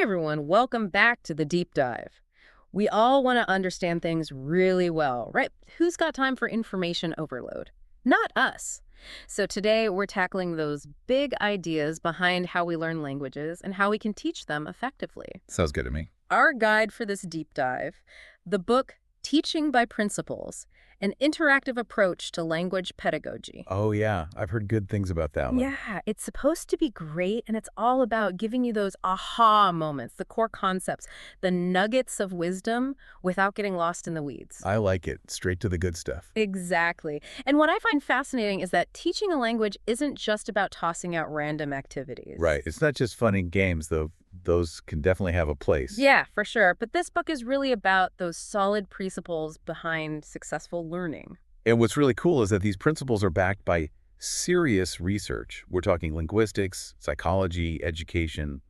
Hey everyone, welcome back to the deep dive. We all want to understand things really well, right? Who's got time for information overload? Not us. So today we're tackling those big ideas behind how we learn languages and how we can teach them effectively. Sounds good to me. Our guide for this deep dive, the book Teaching by Principles, an interactive approach to language pedagogy. Oh, yeah. I've heard good things about that one. Yeah, it's supposed to be great, and it's all about giving you those aha moments, the core concepts, the nuggets of wisdom without getting lost in the weeds. I like it. Straight to the good stuff. Exactly. And what I find fascinating is that teaching a language isn't just about tossing out random activities. Right. It's not just fun and games, though. Those can definitely have a place. Yeah, for sure. But this book is really about those solid principles behind successful learning. And what's really cool is that these principles are backed by serious research. We're talking linguistics, psychology, education,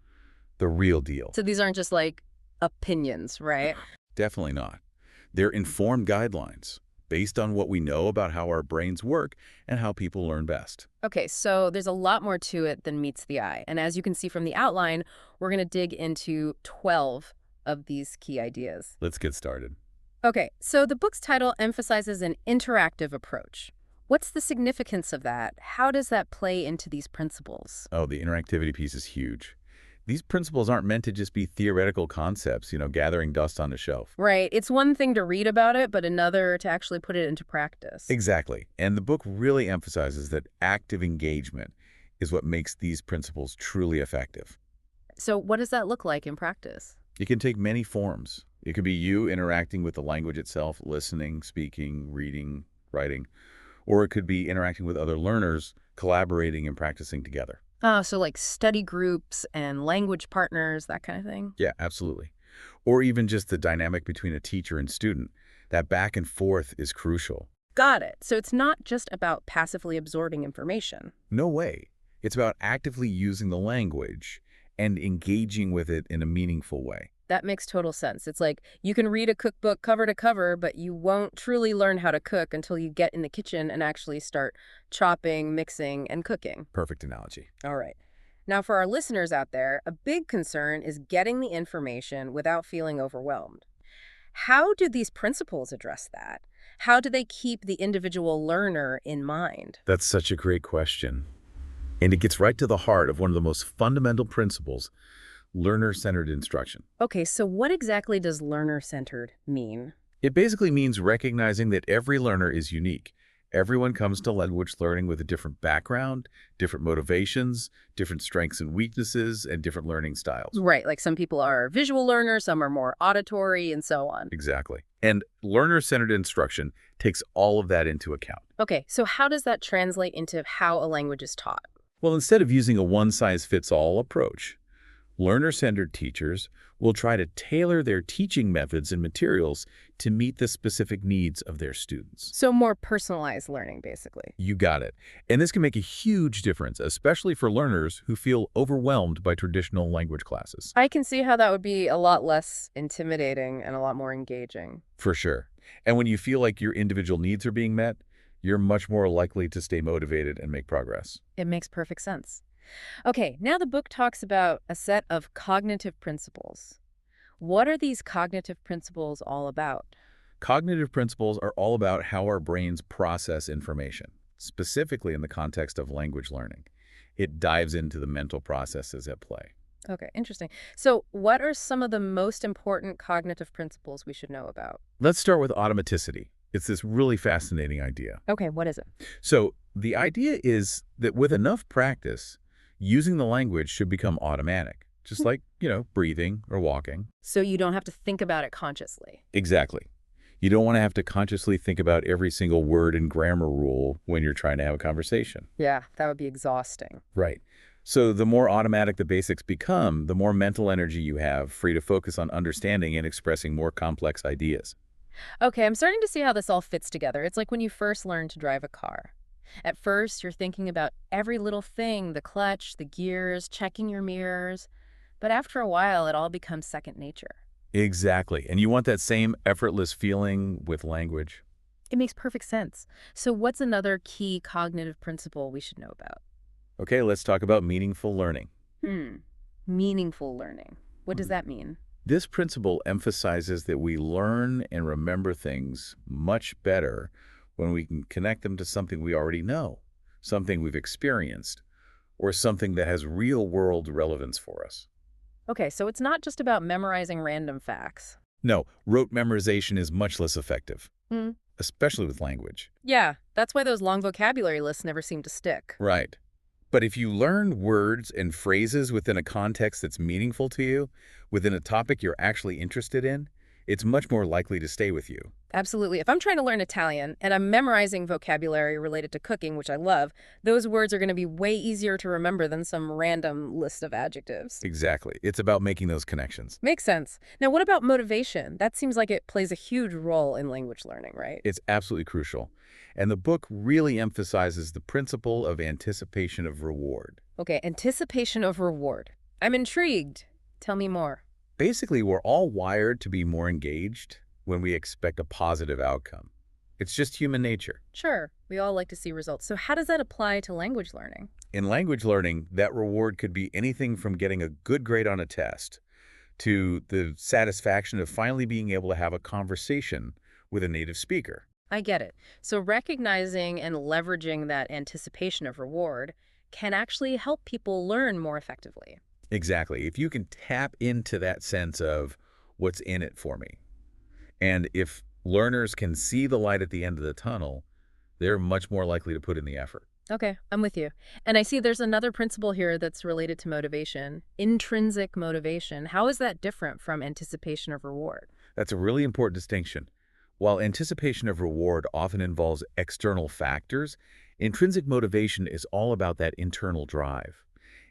the real deal. So these aren't just like opinions, right? Definitely not. They're informed guidelines based on what we know about how our brains work and how people learn best. Okay, so there's a lot more to it than meets the eye. And as you can see from the outline, we're going to dig into 12 of these key ideas. Let's get started. Okay, so the book's title emphasizes an interactive approach. What's the significance of that? How does that play into these principles? Oh, the interactivity piece is huge. These principles aren't meant to just be theoretical concepts, gathering dust on a shelf. Right, it's one thing to read about it, but another to actually put it into practice. Exactly. And the book really emphasizes that active engagement is what makes these principles truly effective. So what does that look like in practice? It can take many forms. It could be you interacting with the language itself, listening, speaking, reading, writing, or it could be interacting with other learners, collaborating and practicing together. Oh, so like study groups and language partners, that kind of thing? Yeah, absolutely. Or even just the dynamic between a teacher and student. That back and forth is crucial. Got it. So it's not just about passively absorbing information. No way. It's about actively using the language and engaging with it in a meaningful way. That makes total sense. It's like you can read a cookbook cover to cover, but you won't truly learn how to cook until you get in the kitchen and actually start chopping, mixing, and cooking. Perfect analogy. All right. Now, for our listeners out there, a big concern is getting the information without feeling overwhelmed. How do these principles address that? How do they keep the individual learner in mind? That's such a great question. And it gets right to the heart of one of the most fundamental principles, learner-centered instruction. Okay, so what exactly does learner-centered mean? It basically means recognizing that every learner is unique. Everyone comes to language learning with a different background, different motivations, different strengths and weaknesses, and different learning styles. Right, like some people are visual learners, some are more auditory, and so on. Exactly. And learner-centered instruction takes all of that into account. Okay, so how does that translate into how a language is taught? Well, instead of using a one-size-fits-all approach, learner-centered teachers will try to tailor their teaching methods and materials to meet the specific needs of their students. So more personalized learning, basically. You got it. And this can make a huge difference, especially for learners who feel overwhelmed by traditional language classes. I can see how that would be a lot less intimidating and a lot more engaging. For sure. And when you feel like your individual needs are being met, you're much more likely to stay motivated and make progress. It makes perfect sense. Okay, now the book talks about a set of cognitive principles. What are these cognitive principles all about? Cognitive principles are all about how our brains process information, specifically in the context of language learning. It dives into the mental processes at play. Okay, interesting. So what are some of the most important cognitive principles we should know about? Let's start with automaticity. It's this really fascinating idea. Okay, what is it? So the idea is that with enough practice, using the language should become automatic, just like, breathing or walking. So you don't have to think about it consciously. Exactly. You don't want to have to consciously think about every single word and grammar rule when you're trying to have a conversation. Yeah, that would be exhausting. Right. So the more automatic the basics become, the more mental energy you have, free to focus on understanding and expressing more complex ideas. Okay, I'm starting to see how this all fits together. It's like when you first learn to drive a car. At first, you're thinking about every little thing, the clutch, the gears, checking your mirrors. But after a while, it all becomes second nature. Exactly. And you want that same effortless feeling with language. It makes perfect sense. So what's another key cognitive principle we should know about? Okay, let's talk about meaningful learning. Meaningful learning. What does that mean? This principle emphasizes that we learn and remember things much better when we can connect them to something we already know, something we've experienced, or something that has real-world relevance for us. Okay, so it's not just about memorizing random facts. No, rote memorization is much less effective, Hmm. especially with language. Yeah, that's why those long vocabulary lists never seem to stick. Right. But if you learn words and phrases within a context that's meaningful to you, within a topic you're actually interested in, it's much more likely to stay with you. Absolutely. If I'm trying to learn Italian and I'm memorizing vocabulary related to cooking, which I love, those words are going to be way easier to remember than some random list of adjectives. Exactly. It's about making those connections. Makes sense. Now, what about motivation? That seems like it plays a huge role in language learning, right? It's absolutely crucial. And the book really emphasizes the principle of anticipation of reward. Okay, anticipation of reward. I'm intrigued. Tell me more. Basically, we're all wired to be more engaged when we expect a positive outcome. It's just human nature. Sure, we all like to see results. So how does that apply to language learning? In language learning, that reward could be anything from getting a good grade on a test to the satisfaction of finally being able to have a conversation with a native speaker. I get it. So recognizing and leveraging that anticipation of reward can actually help people learn more effectively. Exactly. If you can tap into that sense of what's in it for me, and if learners can see the light at the end of the tunnel, they're much more likely to put in the effort. Okay, I'm with you. And I see there's another principle here that's related to motivation, intrinsic motivation. How is that different from anticipation of reward? That's a really important distinction. While anticipation of reward often involves external factors, intrinsic motivation is all about that internal drive.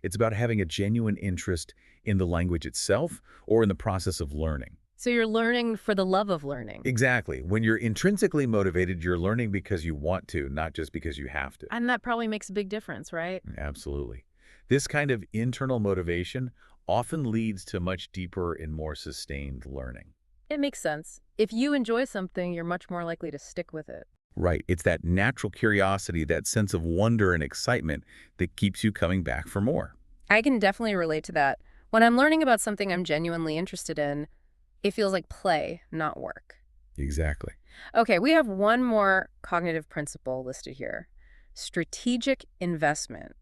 It's about having a genuine interest in the language itself or in the process of learning. So you're learning for the love of learning. Exactly. When you're intrinsically motivated, you're learning because you want to, not just because you have to. And that probably makes a big difference, right? Absolutely. This kind of internal motivation often leads to much deeper and more sustained learning. It makes sense. If you enjoy something, you're much more likely to stick with it. Right. It's that natural curiosity, that sense of wonder and excitement that keeps you coming back for more. I can definitely relate to that. When I'm learning about something I'm genuinely interested in, it feels like play, not work. Exactly. Okay, we have one more cognitive principle listed here. Strategic investment.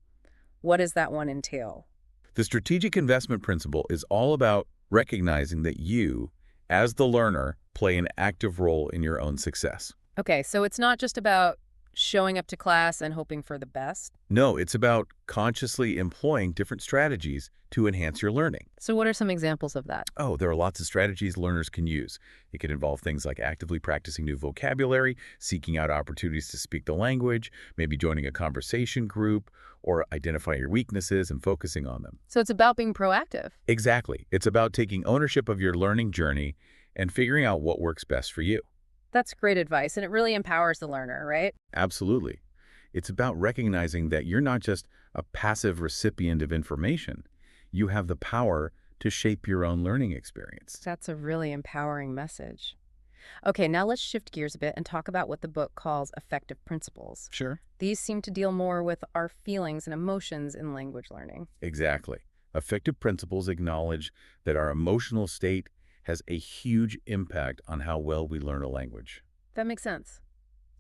What does that one entail? The strategic investment principle is all about recognizing that you, as the learner, play an active role in your own success. Okay, so it's not just about showing up to class and hoping for the best. No, it's about consciously employing different strategies to enhance your learning. So what are some examples of that? Oh, there are lots of strategies learners can use. It could involve things like actively practicing new vocabulary, seeking out opportunities to speak the language, maybe joining a conversation group, or identifying your weaknesses and focusing on them. So it's about being proactive. Exactly. It's about taking ownership of your learning journey and figuring out what works best for you. That's great advice, and it really empowers the learner, right? Absolutely. It's about recognizing that you're not just a passive recipient of information. You have the power to shape your own learning experience. That's a really empowering message. Okay, now let's shift gears a bit and talk about what the book calls effective principles. Sure. These seem to deal more with our feelings and emotions in language learning. Exactly. Effective principles acknowledge that our emotional state has a huge impact on how well we learn a language. That makes sense.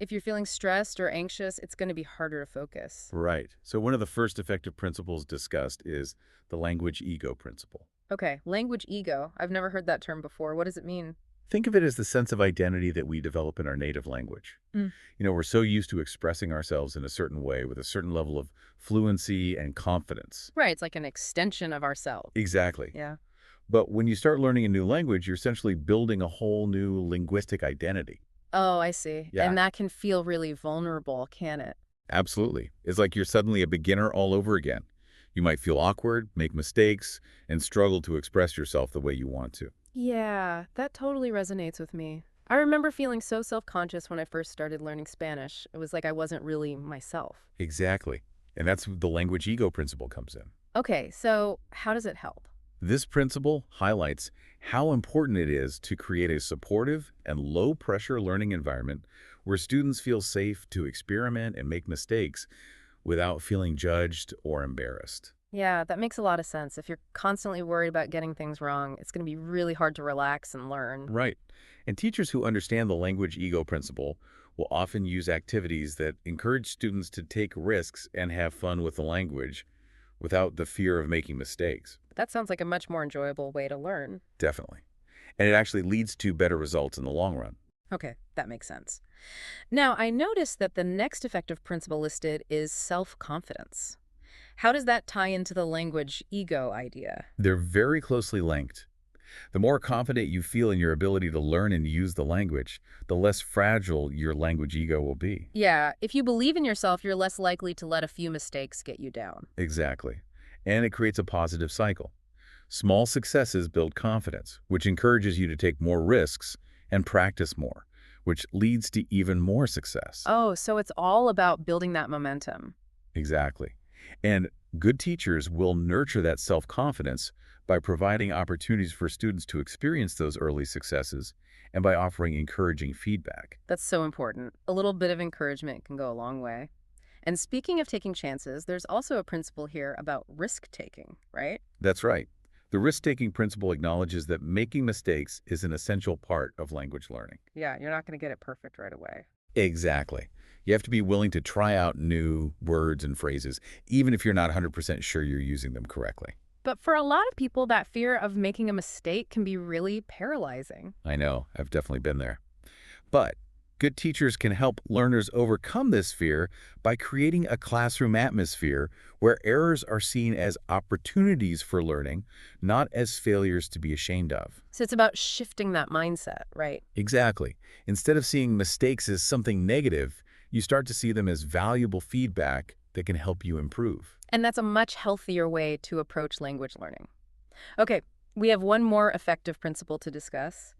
If you're feeling stressed or anxious, it's going to be harder to focus. Right. So one of the first effective principles discussed is the language ego principle. Okay, language ego. I've never heard that term before. What does it mean? Think of it as the sense of identity that we develop in our native language. Mm. We're so used to expressing ourselves in a certain way with a certain level of fluency and confidence. Right, it's like an extension of ourselves. Exactly. Yeah. But when you start learning a new language, you're essentially building a whole new linguistic identity. Oh, I see. Yeah. And that can feel really vulnerable, can it? Absolutely. It's like you're suddenly a beginner all over again. You might feel awkward, make mistakes, and struggle to express yourself the way you want to. Yeah, that totally resonates with me. I remember feeling so self-conscious when I first started learning Spanish. It was like I wasn't really myself. Exactly. And that's where the language ego principle comes in. Okay, so how does it help? This principle highlights how important it is to create a supportive and low-pressure learning environment where students feel safe to experiment and make mistakes without feeling judged or embarrassed. Yeah, that makes a lot of sense. If you're constantly worried about getting things wrong, it's going to be really hard to relax and learn. Right. And teachers who understand the language ego principle will often use activities that encourage students to take risks and have fun with the language without the fear of making mistakes. That sounds like a much more enjoyable way to learn. Definitely. And it actually leads to better results in the long run. Okay, that makes sense. Now, I noticed that the next effective principle listed is self-confidence. How does that tie into the language ego idea? They're very closely linked. The more confident you feel in your ability to learn and use the language, the less fragile your language ego will be. Yeah, if you believe in yourself, you're less likely to let a few mistakes get you down. Exactly. And it creates a positive cycle. Small successes build confidence, which encourages you to take more risks and practice more, which leads to even more success. Oh, so it's all about building that momentum. Exactly. And good teachers will nurture that self-confidence by providing opportunities for students to experience those early successes and by offering encouraging feedback. That's so important. A little bit of encouragement can go a long way. And speaking of taking chances, there's also a principle here about risk-taking, right? That's right. The risk-taking principle acknowledges that making mistakes is an essential part of language learning. Yeah, you're not going to get it perfect right away. Exactly. You have to be willing to try out new words and phrases, even if you're not 100% sure you're using them correctly. But for a lot of people, that fear of making a mistake can be really paralyzing. I know, I've definitely been there. But good teachers can help learners overcome this fear by creating a classroom atmosphere where errors are seen as opportunities for learning, not as failures to be ashamed of. So it's about shifting that mindset, right? Exactly. Instead of seeing mistakes as something negative, you start to see them as valuable feedback that can help you improve. And that's a much healthier way to approach language learning. Okay, we have one more effective principle to discuss.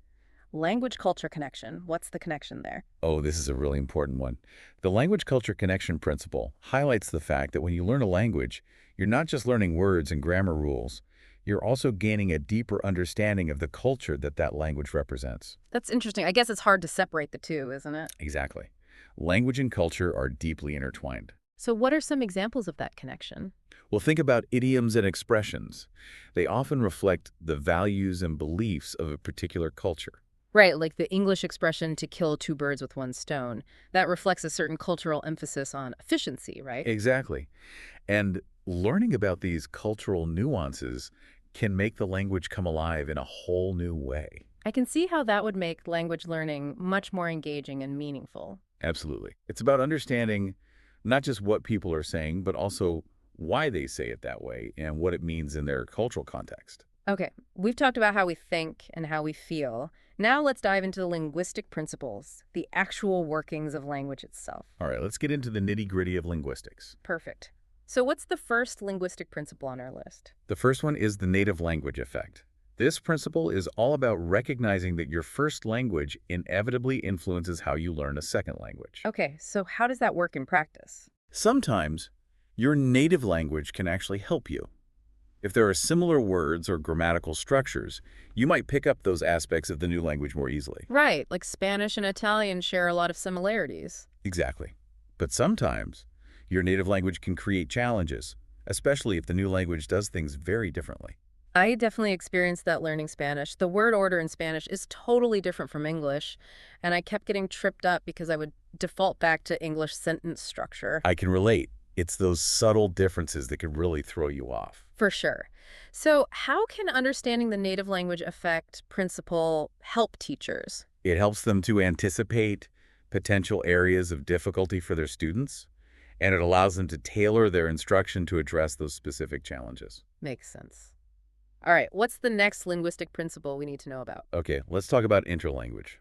Language-culture connection. What's the connection there? Oh, this is a really important one. The language-culture connection principle highlights the fact that when you learn a language, you're not just learning words and grammar rules, you're also gaining a deeper understanding of the culture that that language represents. That's interesting. I guess it's hard to separate the two, isn't it? Exactly. Language and culture are deeply intertwined. So what are some examples of that connection? Well, think about idioms and expressions. They often reflect the values and beliefs of a particular culture. Right, like the English expression to kill two birds with one stone. That reflects a certain cultural emphasis on efficiency, right? Exactly. And learning about these cultural nuances can make the language come alive in a whole new way. I can see how that would make language learning much more engaging and meaningful. Absolutely. It's about understanding not just what people are saying, but also why they say it that way and what it means in their cultural context. Okay, we've talked about how we think and how we feel. Now let's dive into the linguistic principles, the actual workings of language itself. All right, let's get into the nitty-gritty of linguistics. Perfect. So what's the first linguistic principle on our list? The first one is the native language effect. This principle is all about recognizing that your first language inevitably influences how you learn a second language. Okay, so how does that work in practice? Sometimes, your native language can actually help you. If there are similar words or grammatical structures, you might pick up those aspects of the new language more easily. Right, like Spanish and Italian share a lot of similarities. Exactly. But sometimes, your native language can create challenges, especially if the new language does things very differently. I definitely experienced that learning Spanish. The word order in Spanish is totally different from English, and I kept getting tripped up because I would default back to English sentence structure. I can relate. It's those subtle differences that can really throw you off. For sure. So how can understanding the native language effect principle help teachers? It helps them to anticipate potential areas of difficulty for their students, and it allows them to tailor their instruction to address those specific challenges. Makes sense. All right, what's the next linguistic principle we need to know about? Okay, let's talk about interlanguage.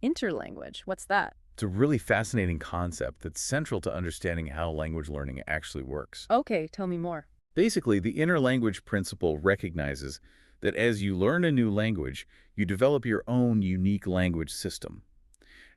Interlanguage. What's that? It's a really fascinating concept that's central to understanding how language learning actually works. Okay, tell me more. Basically, the interlanguage principle recognizes that as you learn a new language, you develop your own unique language system.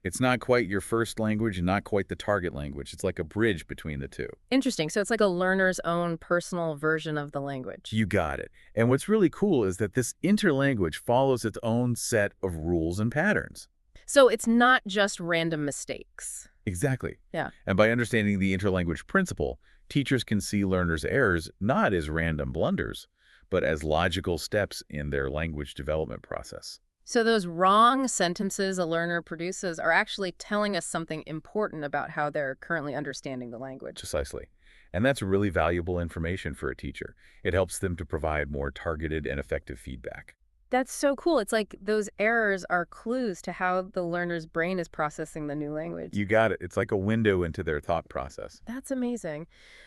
It's not quite your first language and not quite the target language. It's like a bridge between the two. Interesting. So it's like a learner's own personal version of the language. You got it. And what's really cool is that this interlanguage follows its own set of rules and patterns. So it's not just random mistakes. Exactly. Yeah. And by understanding the interlanguage principle, Teachers can see learners' errors not as random blunders, but as logical steps in their language development process. So those wrong sentences a learner produces are actually telling us something important about how they're currently understanding the language. Precisely. And that's really valuable information for a teacher. It helps them to provide more targeted and effective feedback. That's so cool. It's like those errors are clues to how the learner's brain is processing the new language. You got it. It's like a window into their thought process. That's amazing.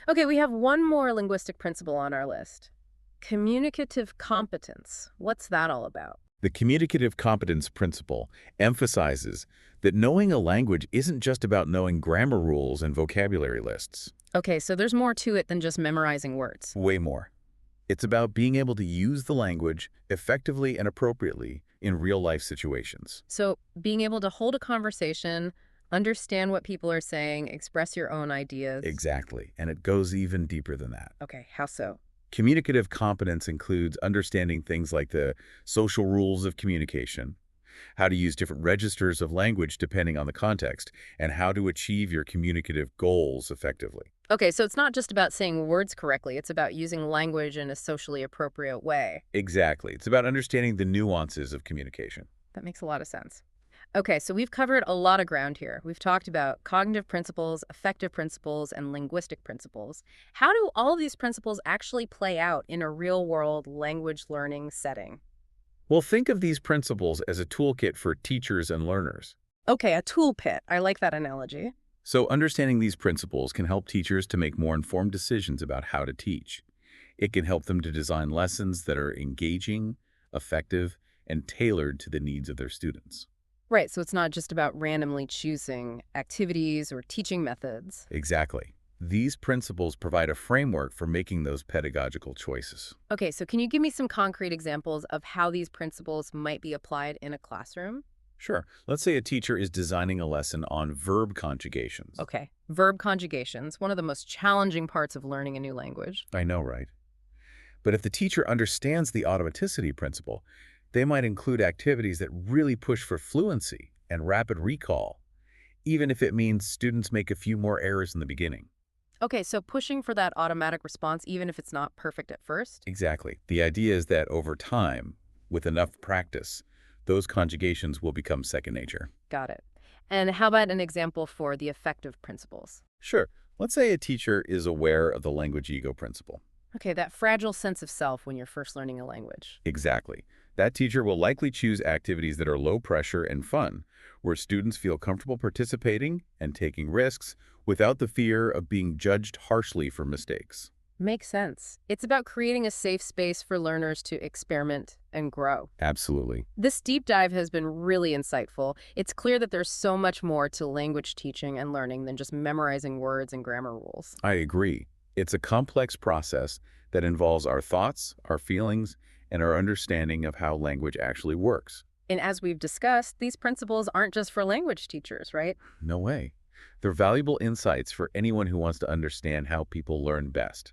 Okay, we have one more linguistic principle on our list. Communicative competence. What's that all about? The communicative competence principle emphasizes that knowing a language isn't just about knowing grammar rules and vocabulary lists. Okay, so there's more to it than just memorizing words. Way more. It's about being able to use the language effectively and appropriately in real-life situations. So being able to hold a conversation, understand what people are saying, express your own ideas. Exactly. And it goes even deeper than that. Okay, how so? Communicative competence includes understanding things like the social rules of communication, how to use different registers of language depending on the context, and how to achieve your communicative goals effectively. Okay, so it's not just about saying words correctly, it's about using language in a socially appropriate way. Exactly. It's about understanding the nuances of communication. That makes a lot of sense. Okay, so we've covered a lot of ground here. We've talked about cognitive principles, affective principles, and linguistic principles. How do all of these principles actually play out in a real-world language learning setting? Well, think of these principles as a toolkit for teachers and learners. Okay, a toolkit. I like that analogy. So understanding these principles can help teachers to make more informed decisions about how to teach. It can help them to design lessons that are engaging, effective, and tailored to the needs of their students. Right, so it's not just about randomly choosing activities or teaching methods. Exactly. These principles provide a framework for making those pedagogical choices. Okay, so can you give me some concrete examples of how these principles might be applied in a classroom? Sure. Let's say a teacher is designing a lesson on verb conjugations. Okay, verb conjugations, one of the most challenging parts of learning a new language. I know, right? But if the teacher understands the automaticity principle, they might include activities that really push for fluency and rapid recall, even if it means students make a few more errors in the beginning. Okay, so pushing for that automatic response even if it's not perfect at first? Exactly. The idea is that over time, with enough practice, those conjugations will become second nature. Got it. And how about an example for the affective principles? Sure. Let's say a teacher is aware of the language ego principle. Okay, that fragile sense of self when you're first learning a language. Exactly. That teacher will likely choose activities that are low pressure and fun, where students feel comfortable participating and taking risks without the fear of being judged harshly for mistakes. Makes sense. It's about creating a safe space for learners to experiment and grow. Absolutely. This deep dive has been really insightful. It's clear that there's so much more to language teaching and learning than just memorizing words and grammar rules. I agree. It's a complex process that involves our thoughts, our feelings, and our understanding of how language actually works. And as we've discussed, these principles aren't just for language teachers, right? No way. They're valuable insights for anyone who wants to understand how people learn best.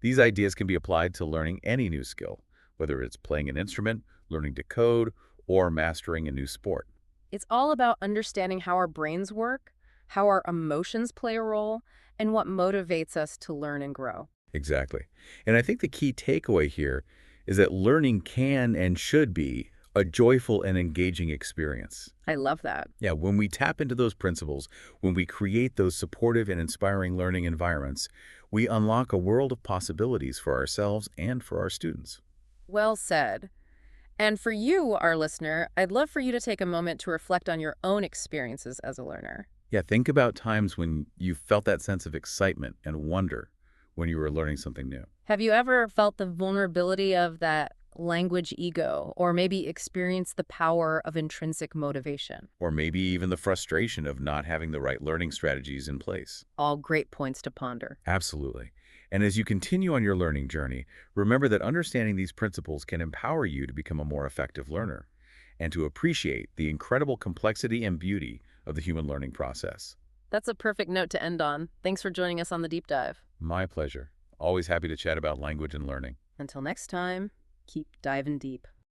These ideas can be applied to learning any new skill, whether it's playing an instrument, learning to code, or mastering a new sport. It's all about understanding how our brains work, how our emotions play a role, and what motivates us to learn and grow. Exactly. And I think the key takeaway here is that learning can and should be a joyful and engaging experience. I love that. Yeah, when we tap into those principles, when we create those supportive and inspiring learning environments, we unlock a world of possibilities for ourselves and for our students. Well said. And for you, our listener, I'd love for you to take a moment to reflect on your own experiences as a learner. Yeah, think about times when you felt that sense of excitement and wonder when you were learning something new. Have you ever felt the vulnerability of that language ego, or maybe experienced the power of intrinsic motivation? Or maybe even the frustration of not having the right learning strategies in place. All great points to ponder. Absolutely. And as you continue on your learning journey, remember that understanding these principles can empower you to become a more effective learner and to appreciate the incredible complexity and beauty of the human learning process. That's a perfect note to end on. Thanks for joining us on the deep dive. My pleasure. Always happy to chat about language and learning. Until next time, keep diving deep.